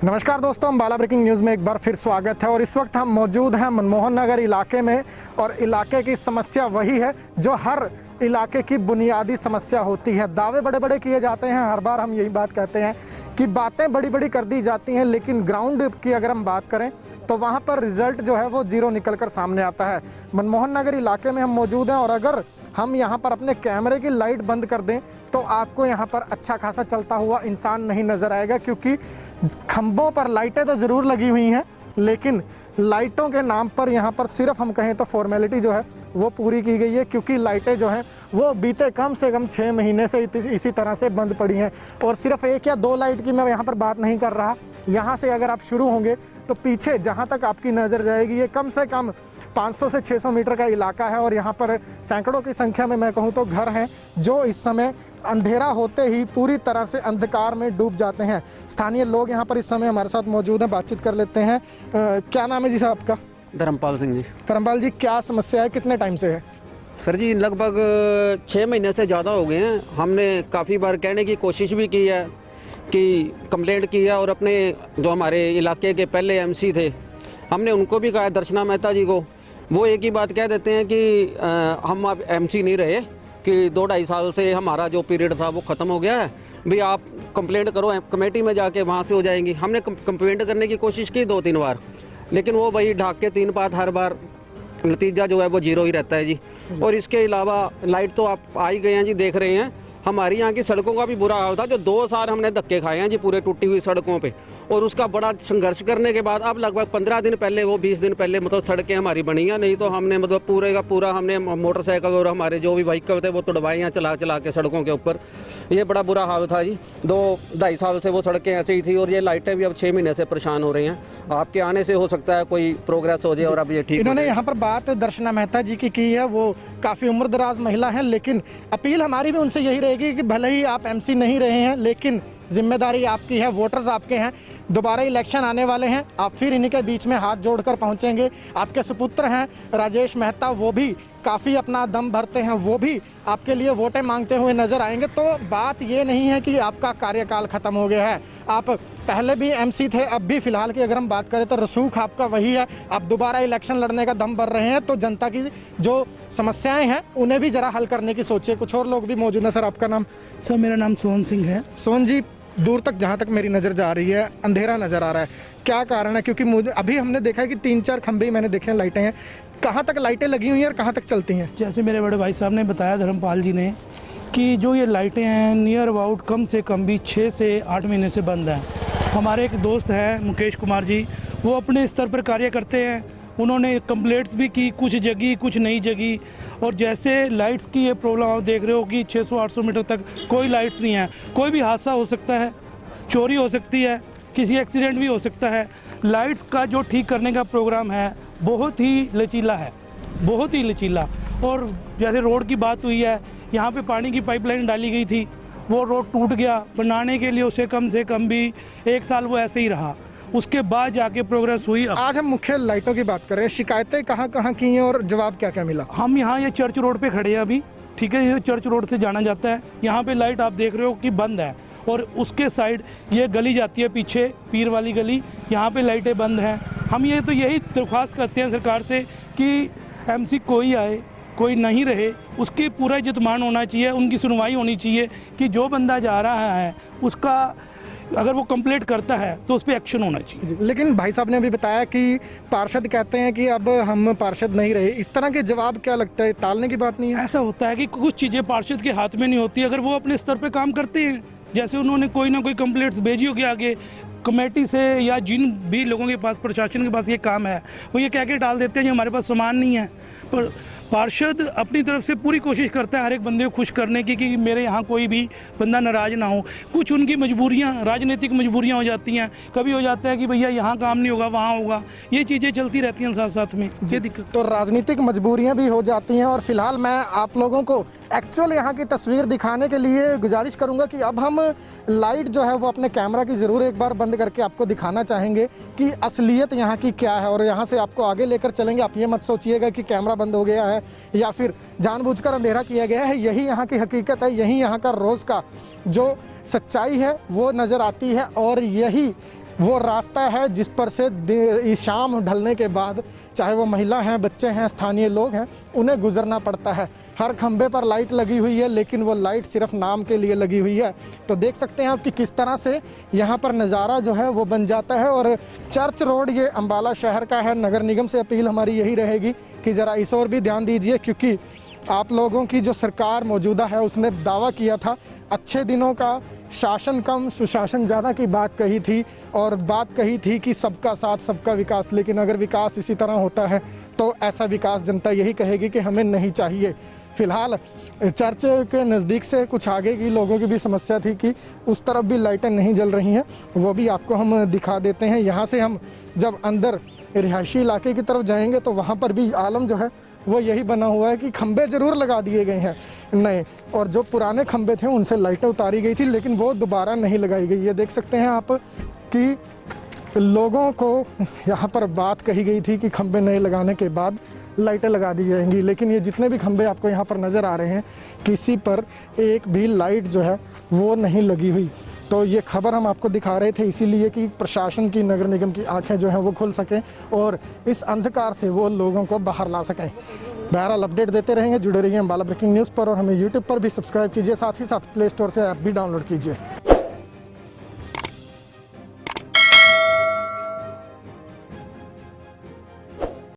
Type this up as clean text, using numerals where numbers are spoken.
नमस्कार दोस्तों, हम बाला ब्रेकिंग न्यूज़ में एक बार फिर स्वागत है। और इस वक्त हम मौजूद हैं मनमोहन नगर इलाके में। और इलाके की समस्या वही है जो हर इलाके की बुनियादी समस्या होती है। दावे बड़े बड़े किए जाते हैं, हर बार हम यही बात कहते हैं कि बातें बड़ी बड़ी कर दी जाती हैं, लेकिन ग्राउंड की अगर हम बात करें तो वहाँ पर रिज़ल्ट जो है वो जीरो निकल कर सामने आता है। मनमोहन नगर इलाके में हम मौजूद हैं और अगर हम यहाँ पर अपने कैमरे की लाइट बंद कर दें तो आपको यहाँ पर अच्छा खासा चलता हुआ इंसान नहीं नज़र आएगा, क्योंकि खंभों पर लाइटें तो ज़रूर लगी हुई हैं, लेकिन लाइटों के नाम पर यहाँ पर सिर्फ हम कहें तो फॉर्मेलिटी जो है वो पूरी की गई है, क्योंकि लाइटें जो हैं वो बीते कम से कम 6 महीने से इसी तरह से बंद पड़ी हैं। और सिर्फ एक या दो लाइट की मैं यहाँ पर बात नहीं कर रहा, यहाँ से अगर आप शुरू होंगे तो पीछे जहाँ तक आपकी नज़र जाएगी ये कम से कम 500 से 600 मीटर का इलाका है। और यहाँ पर सैकड़ों की संख्या में मैं कहूँ तो घर हैं जो इस समय अंधेरा होते ही पूरी तरह से अंधकार में डूब जाते हैं। स्थानीय लोग यहाँ पर इस समय हमारे साथ मौजूद हैं, बातचीत कर लेते हैं। क्या नाम है जी साहब आपका? धर्मपाल सिंह जी। धर्मपाल जी, क्या समस्या है, कितने टाइम से है? सर जी, लगभग 6 महीने से ज़्यादा हो गए हैं। हमने काफ़ी बार कहने की कोशिश भी की है कि कंप्लेंट की है, और अपने जो हमारे इलाके के पहले एमसी थे हमने उनको भी कहा, दर्शना मेहता जी को। वो एक ही बात कह देते हैं कि हम अब एमसी नहीं रहे, कि 2-2.5 साल से हमारा जो पीरियड था वो ख़त्म हो गया है, भी आप कंप्लेंट करो कमेटी में जाके, वहाँ से हो जाएंगी। हमने कंप्लेंट करने की कोशिश की 2-3 बार, लेकिन वो भाई ढाक के 3 बात, हर बार नतीजा जो है वो जीरो ही रहता है जी। और इसके अलावा लाइट तो आप आ ही गए हैं जी, देख रहे हैं। हमारी यहाँ की सड़कों का भी बुरा हाल था, जो 2 साल हमने धक्के खाए हैं जी पूरे टूटी हुई सड़कों पे। और उसका बड़ा संघर्ष करने के बाद अब लगभग 15 दिन पहले, वो 20 दिन पहले मतलब सड़कें हमारी बनी हैं। नहीं तो हमने मतलब पूरे का पूरा हमने मोटरसाइकिल और हमारे जो भी व्हीकल थे वो तुड़वाए हैं चला चला के सड़कों के ऊपर। ये बड़ा बुरा हाल था जी। 2-2.5 साल से वो सड़कें ऐसे ही थी, और ये लाइटें भी अब 6 महीने से परेशान हो रही हैं। आपके आने से हो सकता है कोई प्रोग्रेस हो जाए और अब ये ठीक। इन्होंने यहाँ पर बात दर्शना मेहता जी की है, वो काफ़ी उम्रदराज महिला हैं, लेकिन अपील हमारी भी उनसे यही रहेगी कि भले ही आप एमसी नहीं रहे हैं, लेकिन जिम्मेदारी आपकी है, वोटर्स आपके हैं, दोबारा इलेक्शन आने वाले हैं, आप फिर इन्हीं के बीच में हाथ जोड़कर पहुंचेंगे। आपके सुपुत्र हैं राजेश मेहता, वो भी काफ़ी अपना दम भरते हैं, वो भी आपके लिए वोटें मांगते हुए नज़र आएंगे। तो बात ये नहीं है कि आपका कार्यकाल ख़त्म हो गया है, आप पहले भी एमसी थे, अब भी फ़िलहाल की अगर हम बात करें तो रसूख आपका वही है। आप दोबारा इलेक्शन लड़ने का दम भर रहे हैं, तो जनता की जो समस्याएं हैं उन्हें भी ज़रा हल करने की सोचिए। कुछ और लोग भी मौजूद हैं। सर, आपका नाम? सर, मेरा नाम सोहन सिंह है। सोहन जी, दूर तक जहाँ तक मेरी नज़र जा रही है अंधेरा नज़र आ रहा है, क्या कारण है? क्योंकि मुझे अभी हमने देखा है कि 3-4 खंभे ही मैंने देखे हैं, लाइटें हैं। कहाँ तक लाइटें लगी हुई हैं और कहाँ तक चलती हैं? जैसे मेरे बड़े भाई साहब ने बताया, धर्मपाल जी ने, कि जो ये लाइटें हैं नियर अबाउट कम से कम भी 6 से 8 महीने से बंद हैं। हमारे एक दोस्त हैं मुकेश कुमार जी, वो अपने स्तर पर कार्य करते हैं। उन्होंने कंप्लेंट्स भी की, कुछ जगी कुछ नहीं जगी। और जैसे लाइट्स की ये प्रॉब्लम आप देख रहे हो कि 600-800 मीटर तक कोई लाइट्स नहीं है। कोई भी हादसा हो सकता है, चोरी हो सकती है, किसी एक्सीडेंट भी हो सकता है। लाइट्स का जो ठीक करने का प्रोग्राम है बहुत ही लचीला है, बहुत ही लचीला। और जैसे रोड की बात हुई है, यहाँ पे पानी की पाइपलाइन डाली गई थी, वो रोड टूट गया। बनाने के लिए उसे कम से कम भी 1 साल वो ऐसे ही रहा, उसके बाद जाके प्रोग्रेस हुई। आज हम मुख्य लाइटों की बात करें, शिकायतें कहाँ कहाँ की हैं और जवाब क्या क्या मिला? हम यहाँ ये चर्च रोड पे खड़े हैं अभी, ठीक है। ये चर्च रोड से जाना जाता है, यहाँ पे लाइट आप देख रहे हो कि बंद है। और उसके साइड ये गली जाती है पीछे, पीर वाली गली, यहाँ पे लाइटें बंद हैं। हम ये तो यही दरख्वास्त करते हैं सरकार से कि एमसी कोई आए कोई नहीं रहे, उसकी पूरा इज्जतमान होना चाहिए, उनकी सुनवाई होनी चाहिए कि जो बंदा जा रहा है उसका अगर वो कंप्लेंट करता है तो उस पर एक्शन होना चाहिए। लेकिन भाई साहब ने अभी बताया कि पार्षद कहते हैं कि अब हम पार्षद नहीं रहे। इस तरह के जवाब क्या लगता है, टालने की बात नहीं है? ऐसा होता है कि कुछ चीज़ें पार्षद के हाथ में नहीं होती। अगर वो अपने स्तर पर काम करते हैं, जैसे उन्होंने कोई ना कोई कंप्लेंट्स भेजी होगी आगे कमेटी से, या जिन भी लोगों के पास, प्रशासन के पास ये काम है, वो ये कह के डाल देते हैं कि हमारे पास सामान नहीं है। पर पार्षद अपनी तरफ से पूरी कोशिश करता है हर एक बंदे को खुश करने की कि मेरे यहाँ कोई भी बंदा नाराज़ ना हो। कुछ उनकी मजबूरियाँ, राजनीतिक मजबूरियाँ हो जाती हैं। कभी हो जाता है कि भैया यहाँ काम नहीं होगा, वहाँ होगा। ये चीज़ें चलती रहती हैं साथ साथ में, ये दिक्कत। तो राजनीतिक मजबूरियाँ भी हो जाती हैं। और फिलहाल मैं आप लोगों को एक्चुअल यहाँ की तस्वीर दिखाने के लिए गुजारिश करूँगा कि अब हम लाइट जो है वो अपने कैमरा की ज़रूर एक बार बंद करके आपको दिखाना चाहेंगे कि असलियत यहाँ की क्या है। और यहाँ से आपको आगे लेकर चलेंगे। आप ये मत सोचिएगा कि कैमरा बंद हो गया है या फिर जानबूझकर अंधेरा किया गया है। यही यहाँ की हकीकत है, यही यहाँ का रोज़ का जो सच्चाई है वो नज़र आती है। और यही वो रास्ता है जिस पर से शाम ढलने के बाद चाहे वो महिला हैं, बच्चे हैं, स्थानीय लोग हैं, उन्हें गुजरना पड़ता है। हर खंबे पर लाइट लगी हुई है, लेकिन वो लाइट सिर्फ नाम के लिए लगी हुई है। तो देख सकते हैं आप कि किस तरह से यहाँ पर नज़ारा जो है वो बन जाता है। और चर्च रोड ये अम्बाला शहर का है। नगर निगम से अपील हमारी यही रहेगी कि ज़रा इस ओर भी ध्यान दीजिए, क्योंकि आप लोगों की जो सरकार मौजूदा है उसने दावा किया था अच्छे दिनों का, शासन कम सुशासन ज़्यादा की बात कही थी, और बात कही थी कि सबका साथ सबका विकास। लेकिन अगर विकास इसी तरह होता है तो ऐसा विकास जनता यही कहेगी कि हमें नहीं चाहिए। फ़िलहाल चर्च के नज़दीक से कुछ आगे की लोगों की भी समस्या थी कि उस तरफ भी लाइटें नहीं जल रही हैं, वो भी आपको हम दिखा देते हैं। यहाँ से हम जब अंदर रिहायशी इलाके की तरफ जाएंगे तो वहाँ पर भी आलम जो है वो यही बना हुआ है कि खंबे ज़रूर लगा दिए गए हैं नए, और जो पुराने खंबे थे उनसे लाइटें उतारी गई थी, लेकिन वो दोबारा नहीं लगाई गई। ये देख सकते हैं आप कि लोगों को यहाँ पर बात कही गई थी कि खंबे नए लगाने के बाद लाइटें लगा दी जाएंगी, लेकिन ये जितने भी खंबे आपको यहाँ पर नज़र आ रहे हैं किसी पर एक भी लाइट जो है वो नहीं लगी हुई। तो ये खबर हम आपको दिखा रहे थे इसीलिए कि प्रशासन की, नगर निगम की आंखें जो हैं वो खुल सकें और इस अंधकार से वो लोगों को बाहर ला सकें। बहरहाल अपडेट देते रहेंगे, जुड़े रहिए अम्बाला ब्रेकिंग न्यूज़ पर, और हमें यूट्यूब पर भी सब्सक्राइब कीजिए, साथ ही साथ प्ले स्टोर से ऐप भी डाउनलोड कीजिए।